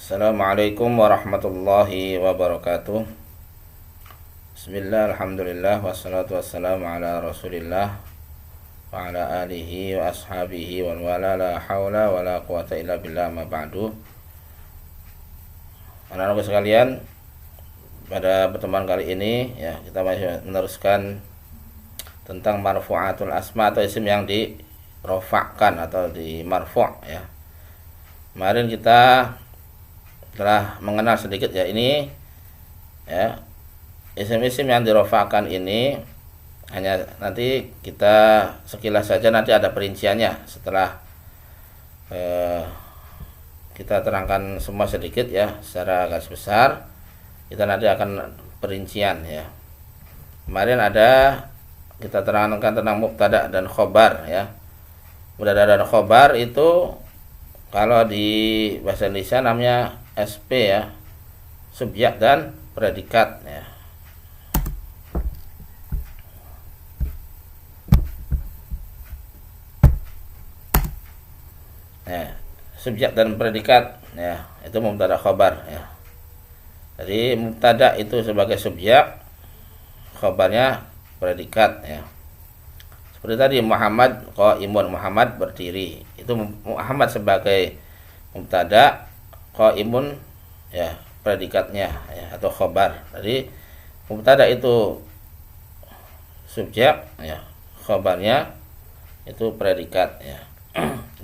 Assalamualaikum warahmatullahi wabarakatuh. Bismillah, alhamdulillah, wassalatu wassalamu ala rasulillah wa ala alihi wa ashabihi wa wala la hawla wa la quwata illa billah ma ba'du. Anak-anak sekalian, pada pertemuan kali ini ya kita masih meneruskan tentang marfu'atul asma atau isim yang dirofakkan atau di marfu' ya. Kemarin kita telah mengenal sedikit ya ini ya isim-isim yang dirofakkan ini, hanya nanti kita sekilas saja, nanti ada perinciannya setelah kita terangkan semua sedikit ya secara garis besar. Kita nanti akan perincian ya. Kemarin kita terangkan tentang mubtada dan khobar ya. Mubtada dan khobar itu kalau di bahasa Indonesia namanya SP ya, subjek dan predikat ya. Subjek dan predikat ya, itu mubtada khobar ya. Jadi mubtada itu sebagai subjek, khobarnya predikat ya. Seperti tadi Muhammad qaimun, Muhammad berdiri, itu Muhammad sebagai mubtada, qaimun ya predikatnya ya atau khobar. Jadi mubtada itu subjek ya, khobarnya itu predikat ya.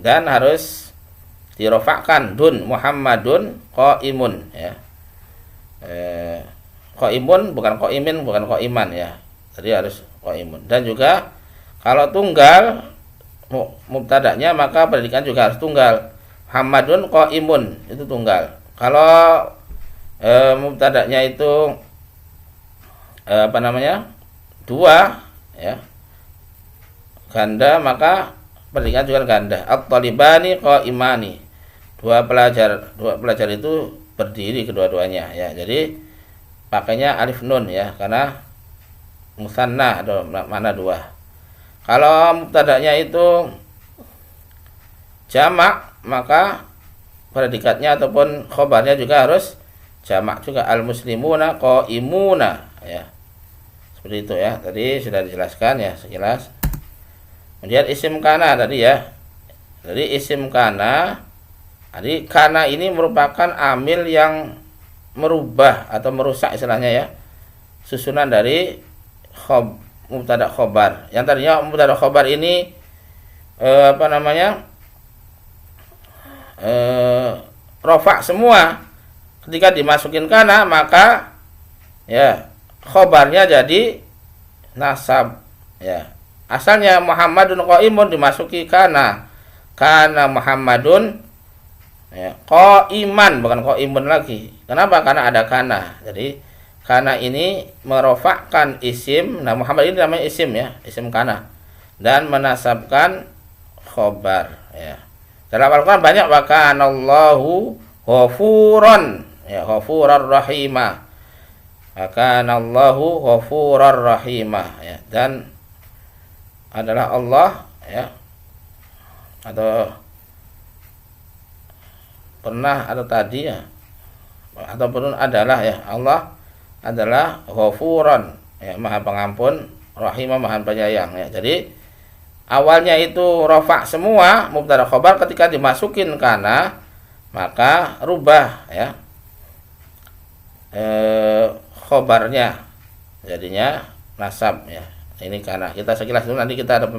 Dan harus dirofakkan, dun Muhammadun qaimun ya. Qaimun bukan qaimin, bukan qaiman ya. Jadi harus qaimun. Dan juga kalau tunggal mubtadanya maka predikat juga harus tunggal. Muhammadun qaimun itu tunggal. Kalau mubtadanya itu dua ya, ganda, maka predikat juga ganda. At-talibani qaimani. Dua pelajar itu berdiri kedua-duanya ya. Jadi pakainya alif nun ya, karena musanna atau mana dua. Kalau mubtadanya itu jamak, maka predikatnya ataupun khobarnya juga harus jamak juga. Al muslimuna qaimuna ya. Seperti itu ya. Tadi sudah dijelaskan ya sekilas. Kemudian isim kana tadi ya. Jadi isim kana, jadi kana ini merupakan amil yang merubah atau merusak istilahnya ya, susunan dari mubtada khobar. Yang tadinya mubtada khobar ini rofak semua, ketika dimasukin kana maka ya khobarnya jadi nasab ya. Asalnya Muhammadun qaimun dimasuki kana Muhammadun ya, qaiman bukan qaimun lagi. Kenapa? Karena ada kana. Jadi kana ini merofakkan isim. Nah, Muhammad ini namanya isim ya, isim kana, dan menasabkan khobar ya. Dalam Al-Quran banyak wa kanallahu ghafuran ya, ghafurar rahimah. Wa kanallahu ghafurar rahimah ya, dan adalah Allah ya, atau pernah atau tadi ya, ataupun adalah ya, Allah adalah ghafuran ya, maha pengampun, rahimah maha penyayang ya. Jadi awalnya itu rofak semua mubtada khobar, ketika dimasukin kana maka rubah ya khobarnya jadinya nasab ya. Ini kana. Kita sekilas dulu, nanti kita ada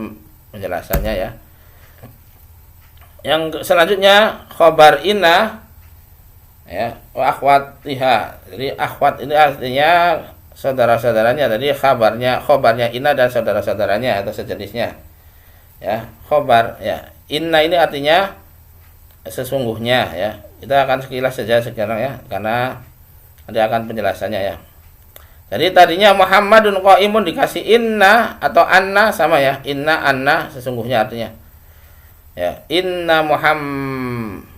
penjelasannya ya. Yang selanjutnya khobar inna ya, wa akhwatiha. Jadi akhwat ini artinya saudara-saudaranya. Jadi khobarnya inna dan saudara-saudaranya atau sejenisnya. Ya, khobar ya. Inna ini artinya sesungguhnya ya. Kita akan sekilas saja sekarang ya, karena nanti akan penjelasannya ya. Jadi tadinya Muhammadun qaimun dikasih inna atau anna sama ya. Inna, anna sesungguhnya artinya. Ya, inna Muhammadan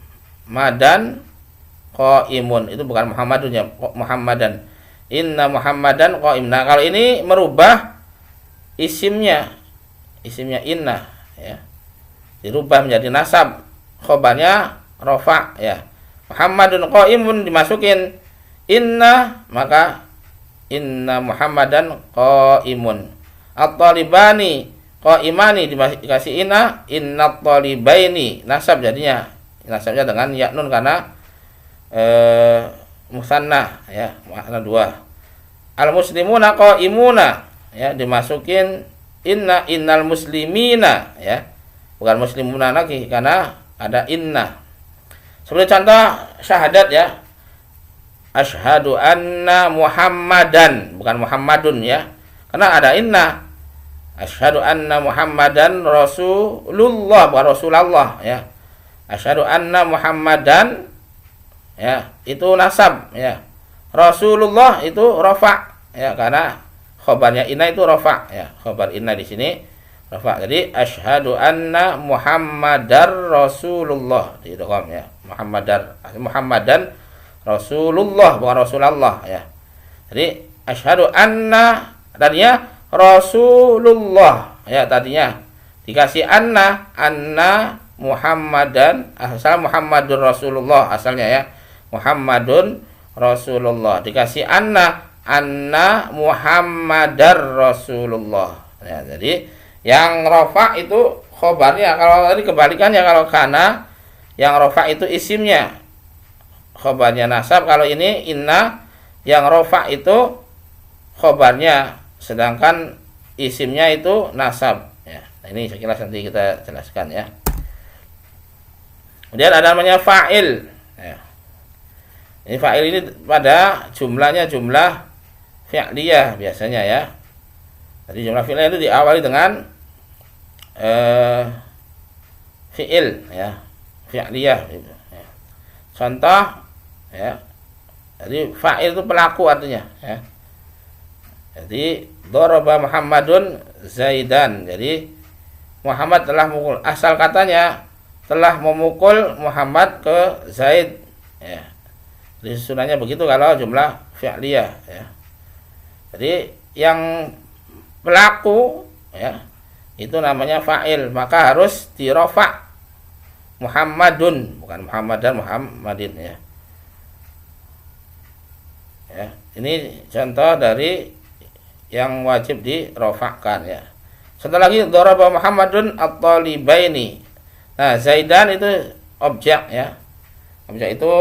qaimun. Itu bukan Muhammadun ya, Muhammadan. Inna Muhammadan qaim. Nah, kalau ini merubah isimnya inna ya, dirubah menjadi nasab, khobarnya rofa ya. Muhammadun qaimun dimasukin inna, maka inna Muhammadan qaimun. At-talibani qaimani dikasih inna talibaini, nasab jadinya. Nasabnya dengan ya nun karena musanna ya, makna dua. Al-muslimuna qaimuna ya, dimasukin innal muslimina ya. Bukan muslimuna lagi karena ada inna. Seperti contoh syahadat ya. Asyhadu anna Muhammadan, bukan Muhammadun ya. Karena ada inna. Asyhadu anna Muhammadan Rasulullah, bukan Rasulullah ya. Asyhadu anna Muhammadan ya, itu nasab ya. Rasulullah itu rafa ya, karena khobarnya inna itu rafa ya. Khobar inna di sini rafa. Jadi asyhadu anna Muhammadar Rasulullah di idgham ya. Muhammadan Rasulullah, bukan Rasulullah ya. Jadi asyhadu anna tadinya Rasulullah ya, tadinya dikasih anna Muhammadan, asal Muhammadun Rasulullah asalnya ya. Muhammadun Rasulullah dikasih anna Muhammadar Rasulullah ya. Jadi yang rafa itu khobarnya, kalau tadi kebalikannya, kalau kana yang rafa itu isimnya, khobarnya nasab. Kalau ini inna yang rafa itu khobarnya, sedangkan isimnya itu nasab ya. Nah, ini sekilas nanti kita jelaskan ya. Kemudian ada namanya fa'il ya. Ini fa'il ini pada jumlahnya jumlah fi'liyah biasanya ya. Jadi jumlah fi'liyah itu diawali dengan fi'il ya, fi'liyah ya. Contoh ya. Jadi fa'il itu pelaku artinya ya. Jadi daraba Muhammadun Zaidan. Jadi Muhammad telah memukul, asal katanya telah memukul Muhammad ke Zaid ya. Jadi sunahnya begitu kalau jumlah fi'liyah ya. Jadi yang pelaku ya itu namanya fa'il, maka harus dirofa Muhammadun, bukan Muhammadan, Muhammadin ya. Ya, ini contoh dari yang wajib dirofakkan ya. Setelah lagi daraba Muhammadun at-talibaini. Nah, Zaidan itu objek ya. Objek itu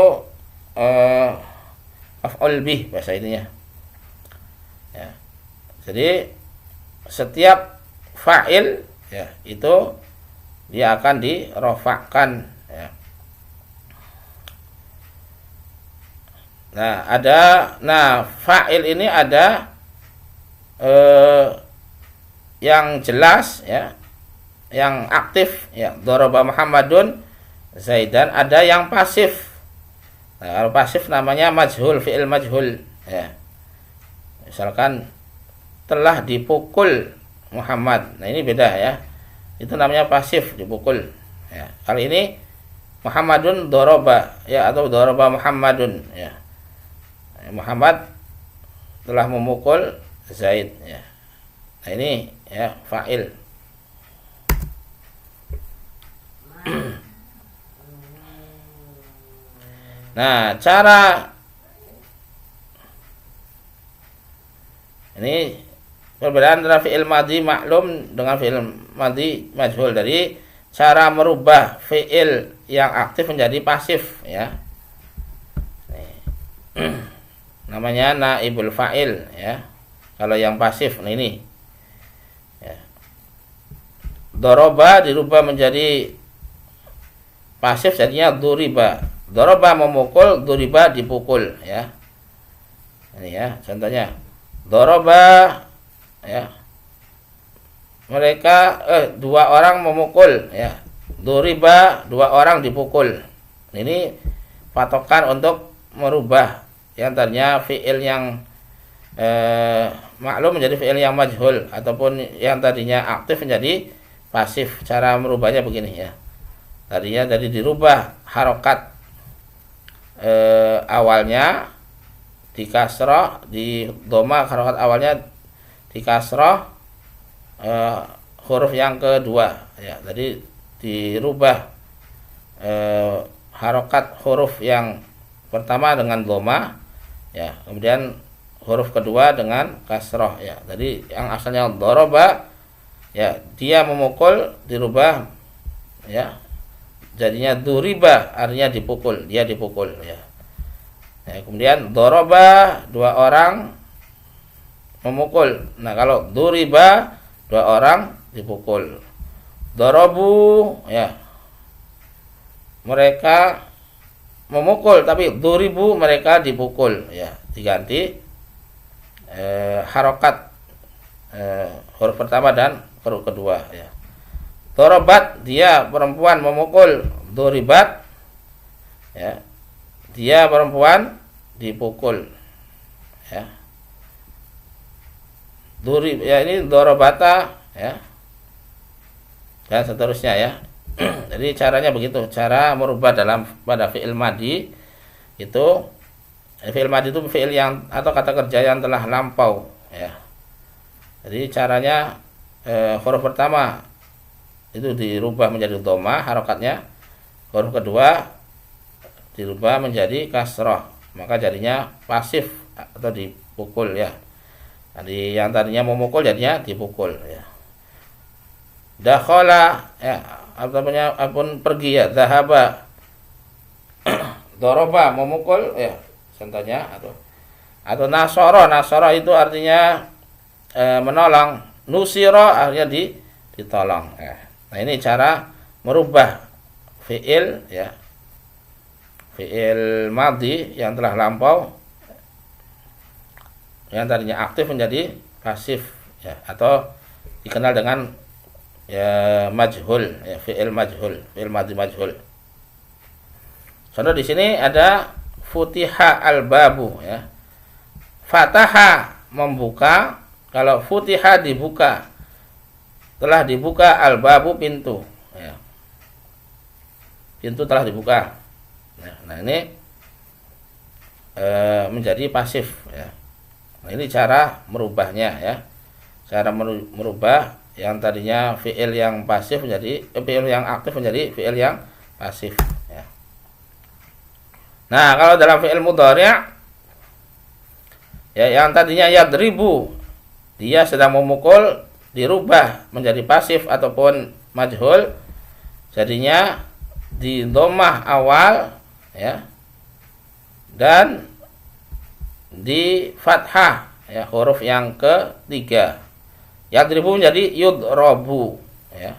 maf'ul bih bahasa ininya. Ya. Jadi setiap fa'il ya itu dia akan dirofakkan ya. Nah, fa'il ini ada yang jelas ya, yang aktif ya, daraba Muhammadun Zaidan. Ada yang pasif. Nah, kalau pasif namanya majhul, fi'il majhul ya. Misalkan telah dipukul Muhammad. Nah, ini beda ya. Itu namanya pasif, dipukul ya. Kali ini Muhammadun daraba ya, atau daraba Muhammadun ya. Muhammad telah memukul Zaid ya. Nah, ini ya fa'il. Nah, cara ini perbedaan antara fi'il madhi maklum dengan fi'il madhi majhul. Dari cara merubah fi'il yang aktif menjadi pasif ya. Namanya naibul fa'il ya. Kalau yang pasif, nah ini ya. Doroba dirubah menjadi pasif, jadinya duriba. Doroba memukul, duriba dipukul ya. Ini ya contohnya. Doroba ya. Mereka dua orang memukul ya. Duriba, dua orang dipukul. Ini patokan untuk merubah yang tadinya fi'il yang maklum menjadi fi'il yang majhul, ataupun yang tadinya aktif menjadi pasif. Cara merubahnya begini ya. Tadinya dari dirubah harokat awalnya di kasroh, di doma harokat awalnya di kasroh, huruf yang kedua ya. Jadi dirubah harokat huruf yang pertama dengan dhamma, ya, kemudian huruf kedua dengan kasroh, ya. Jadi yang asalnya doroba, ya, dia memukul, dirubah, ya, jadinya duriba, artinya dipukul, dia dipukul, ya. Ya, kemudian doroba, dua orang memukul. Nah, kalau duriba, dua orang dipukul. Dorobu, ya, mereka memukul, tapi duribu, mereka dipukul, ya, diganti harokat huruf pertama dan huruf kedua, ya. Dorobat, dia perempuan memukul. Duribat, ya, dia perempuan dipukul, ya. Ya, ini dorobata, ya, dan seterusnya, ya. Jadi caranya begitu, cara merubah pada fi'il madi itu. Fi'il madi itu fi'il yang atau kata kerja yang telah lampau, ya. Jadi caranya huruf pertama itu dirubah menjadi dhamma harokatnya, huruf kedua dirubah menjadi kasroh, maka jadinya pasif atau dipukul, ya. Jadi yang tadinya memukul jadinya dipukul, ya. Dakhala, ya, apapun pergi, ya. Zahaba, doroba, memukul, ya, contohnya, atau nasoro itu artinya menolong. Nusiro artinya ditolong, ya. Nah, ini cara merubah fi'il, ya, fi'il madhi yang telah lampau yang tadinya aktif menjadi pasif, ya, atau dikenal dengan, ya, majhul, ya, fi'il majhul, fi'il madhi majhul. Contoh di sini ada futiha al-babu, ya. Fataha, membuka. Kalau futiha, dibuka, telah dibuka, al-babu, pintu, ya. Pintu telah dibuka. Nah, ini menjadi pasif, ya. Nah, ini cara merubahnya, ya. Cara merubah yang tadinya fi'il yang pasif menjadi fi'il yang aktif menjadi fi'il yang pasif, ya. Nah, kalau dalam fi'il mudhari', ya, yang tadinya yadribu, dia sedang memukul, dirubah menjadi pasif ataupun majhul, jadinya di dhammah awal, ya, dan di fathah, ya, huruf yang ketiga. Yadribu menjadi yudrobu, ya.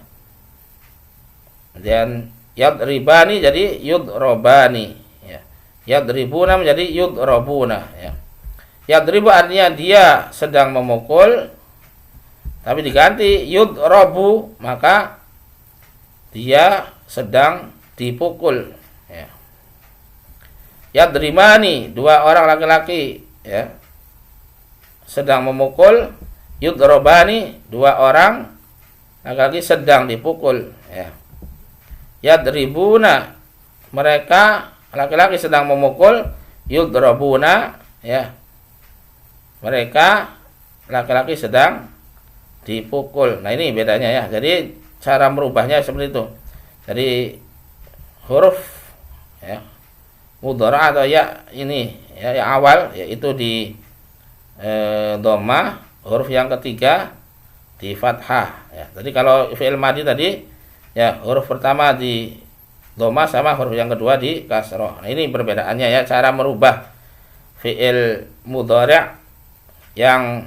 Dan yadribani jadi yudrobani, ya. Yadribuna menjadi yudrobuna, ya. Yadribu artinya dia sedang memukul, tapi diganti yudrobu, maka dia sedang dipukul, ya. Yadrimani, dua orang laki-laki, ya, sedang memukul. Yudrobani, dua orang laki-laki sedang dipukul, ya. Yadribuna, mereka laki-laki sedang memukul. Yudrobuna, ya, mereka laki-laki sedang dipukul. Nah, ini bedanya, ya. Jadi cara merubahnya seperti itu. Jadi huruf, ya, mudhari' atau ya ini, ya, yang awal yaitu di dhamma, huruf yang ketiga di fathah, ya. Jadi kalau fi'il madhi tadi, ya, huruf pertama di dhamma sama huruf yang kedua di kasroh. Nah, ini perbedaannya, ya, cara merubah fi'il mudhari' yang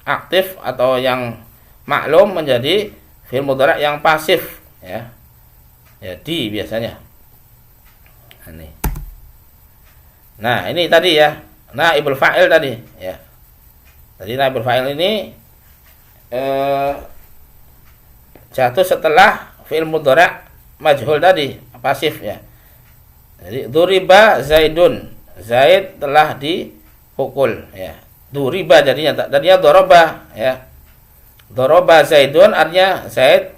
aktif atau yang maklum menjadi fi'il mudhari' yang pasif, ya. Ya, di biasanya. Nah, ini tadi, ya, naibul fa'il tadi, ya. Jadi naibul fa'il ini jatuh setelah fi'il mudhari' majhul tadi, pasif, ya. Jadi duriba Zaidun, Zaid telah dipukul, ya. Duriba jadinya doroba, ya. Doroba Zaidun artinya Zaid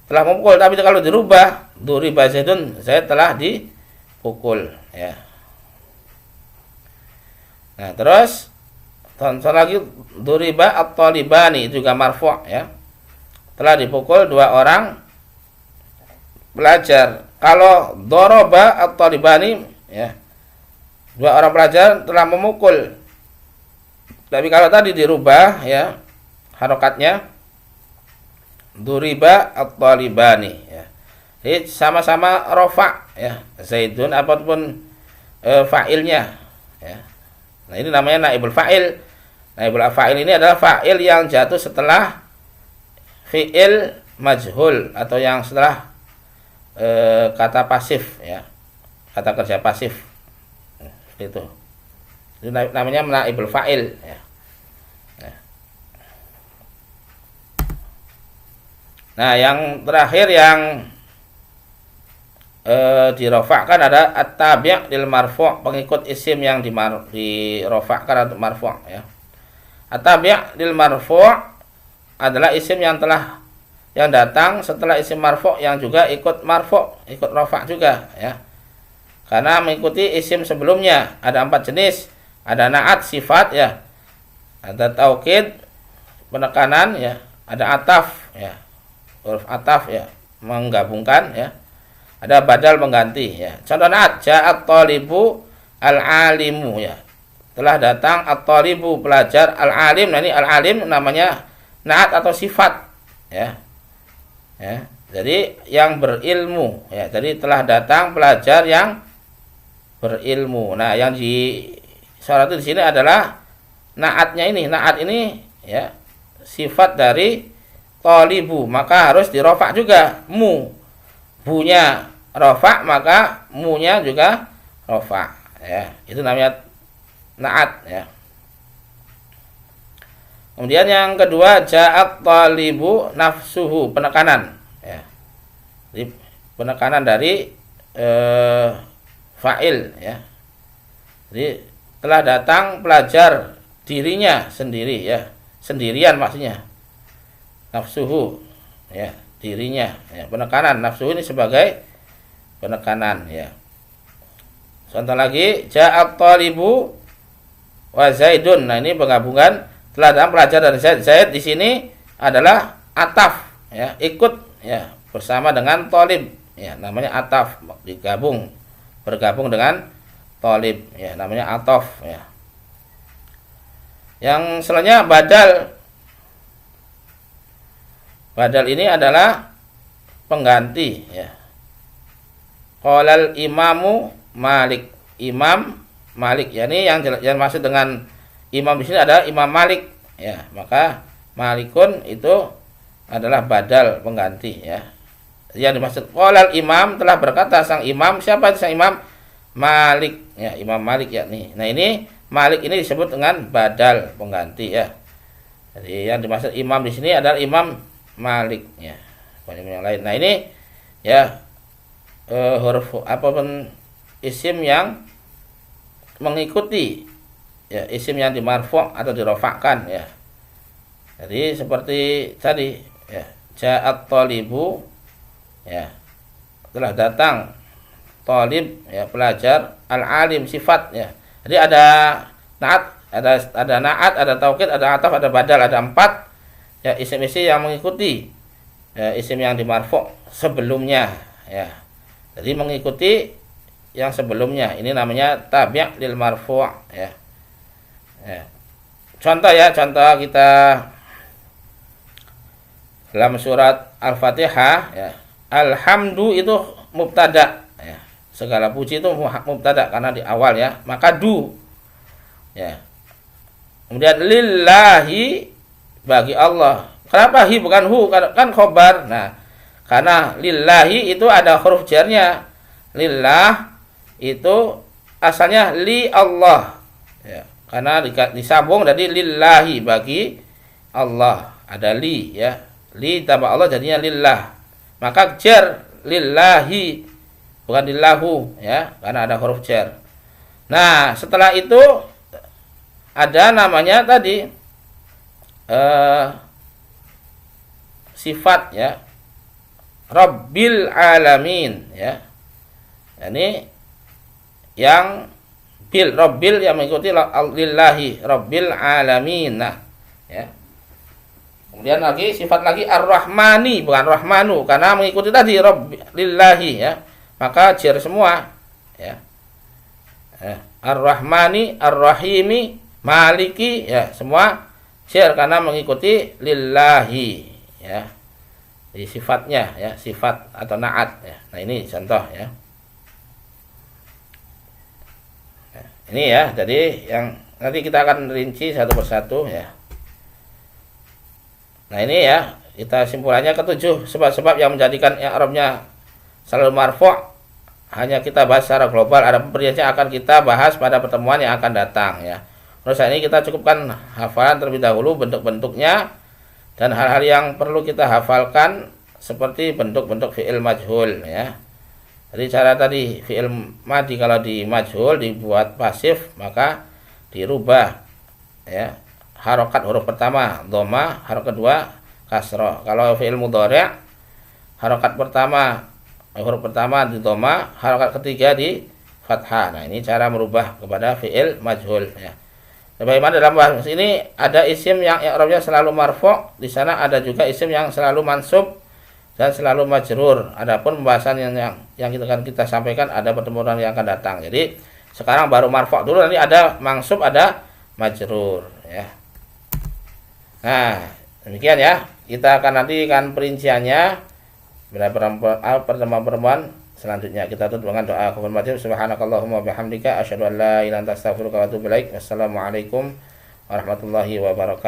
telah memukul, tapi kalau dirubah duriba Zaidun, Zaid telah dipukul, ya. Nah, terus contoh lagi duriba at-talibani, juga marfu', ya. Telah dipukul dua orang belajar, kalau doroba atau talibani, ya, dua orang pelajar telah memukul. Tapi kalau tadi dirubah, ya, harokatnya duriba atau talibani, ya. Jadi sama-sama rofa, ya, Zaidun apapun fa'ilnya, ya. Nah, ini namanya naibul fa'il. Naibul fa'il ini adalah fa'il yang jatuh setelah fi'il majhul atau yang setelah kata pasif, ya, kata kerja pasif, itu namanya naibul fa'il, ya. Nah, yang terakhir yang dirofakkan ada at-tabi' lil marfu', pengikut isim yang dirofakkan atau marfu', ya. At-tabi' lil marfu' adalah isim yang datang setelah isim marfu' yang juga ikut marfu', ikut rofa' juga, ya. Karena mengikuti isim sebelumnya. Ada 4 jenis. Ada na'at sifat, ya. Ada taukid penekanan, ya. Ada ataf, ya. Huruf ataf, ya, menggabungkan, ya. Ada badal mengganti, ya. Contoh na'at, ja'at talibu al-alimu, ya. Telah datang at-talibu pelajar, al-alim. Nah, ini al-alim namanya na'at atau sifat, ya. Ya, jadi yang berilmu, ya. Jadi telah datang pelajar yang berilmu. Nah, yang disoroti di sini adalah naatnya ini. Naat ini, ya, sifat dari talibu, maka harus dirofak juga. Bunya rofak, maka munya juga rofak, ya. Itu namanya naat, ya. Kemudian yang kedua, ja'at talibu nafsuhu, penekanan, ya. Jadi penekanan dari fa'il, ya. Jadi telah datang pelajar dirinya sendiri, ya. Sendirian maksudnya. Nafsuhu, ya, dirinya, ya. Penekanan nafsuhu ini sebagai penekanan, ya. Contoh lagi, ja'at talibu wa Zaidun. Nah, ini penggabungan telah datang pelajar dari Zaid. Zaid di sini adalah ataf, ya, ikut, ya, bersama dengan talib, ya, namanya ataf, bergabung dengan talib, ya, namanya ataf, ya. Yang selanjutnya badal. Badal ini adalah pengganti, ya. Qalal imamu Malik, Imam Malik, ya, ini yang maksud dengan imam di sini adalah Imam Malik, ya. Maka Malikun itu adalah badal pengganti, ya. Yang dimaksud qalal imam, telah berkata sang imam. Siapa itu sang imam? Malik, ya, Imam Malik, ya, nih. Nah, ini Malik ini disebut dengan badal pengganti, ya. Jadi yang dimaksud imam di sini adalah Imam Malik, ya. Banyak yang lain. Nah, ini, ya, huruf apapun isim yang mengikuti, ya, isim yang dimarfu' atau dirofakkan, ya. Jadi seperti tadi, ya, ja'at talibu, ya, telah datang talib, ya, pelajar, al-alim sifat, ya. Jadi ada naat, ada naat, ada taukid, ada ataf, ada badal, ada 4, ya, isim-isim yang mengikuti, ya, isim yang dimarfu' sebelumnya, ya. Jadi mengikuti yang sebelumnya. Ini namanya tabi' lil marfu', ya. Ya. Contoh, ya, contoh kita dalam surat Al-Fatihah, ya. Alhamdu itu mubtada, ya. Segala puji itu mubtada karena di awal, ya. Maka du, ya. Kemudian lillahi, bagi Allah. Kenapa hi bukan hu? Kan khobar. Nah, karena lillahi itu ada huruf jarnya. Lillah itu asalnya li Allah, ya. Karena disambung dari lillahi, bagi Allah. Ada li, ya. Li tambah Allah jadinya lillah. Maka jar lillahi, bukan lillahu, ya, karena ada huruf jar. Nah, setelah itu ada namanya tadi sifat, ya, Rabbil alamin, ya. Ini yang bil, Rabbil yang mengikuti lillahi, Rabbil alamin. Nah, ya. Kemudian lagi sifat lagi ar-rahmani, bukan rahmanu, karena mengikuti tadi lillahi, ya. maka jer semua, ya. Ar-Rahmani, Ar-Rahimi, Maliki, ya, semua jer karena mengikuti lillahi, ya. Di sifatnya, ya, sifat atau naat, ya. Nah, ini contoh, ya. Nah, ini ya, jadi yang nanti kita akan rinci satu persatu, ya. Nah, ini ya, kita simpulannya ketujuh sebab-sebab yang menjadikan i'rabnya selalu marfu'. Hanya kita bahas secara global, ada perincian akan kita bahas pada pertemuan yang akan datang, ya. Terus ini kita cukupkan hafalan terlebih dahulu bentuk-bentuknya dan hal-hal yang perlu kita hafalkan seperti bentuk-bentuk fi'il majhul, ya. Jadi cara tadi fi'il madi kalau di majhul dibuat pasif maka dirubah, ya. Harokat huruf pertama dhamma, harokat kedua kasroh. Kalau fi'il mudhari' harokat pertama huruf pertama di dhamma, harokat ketiga di fathah. Nah, ini cara merubah kepada fi'il majhul, ya. Bagaimana dalam bahasa ini ada isim yang i'rabnya selalu marfu', di sana ada juga isim yang selalu mansub dan selalu majrur. Adapun pembahasan yang kita sampaikan ada pertemuan yang akan datang. Jadi sekarang baru marfu' dulu, nanti ada mansub, ada majrur, ya. Nah, demikian ya. Kita akan nantikan perinciannya pada pertemuan selanjutnya. Kita tutup dengan doa konfirmatif. Subhanakallahumma bihamdika asyhadu an la ilaha illa anta astaghfiruka wa atubu ilaik. Wassalamualaikum warahmatullahi wabarakatuh.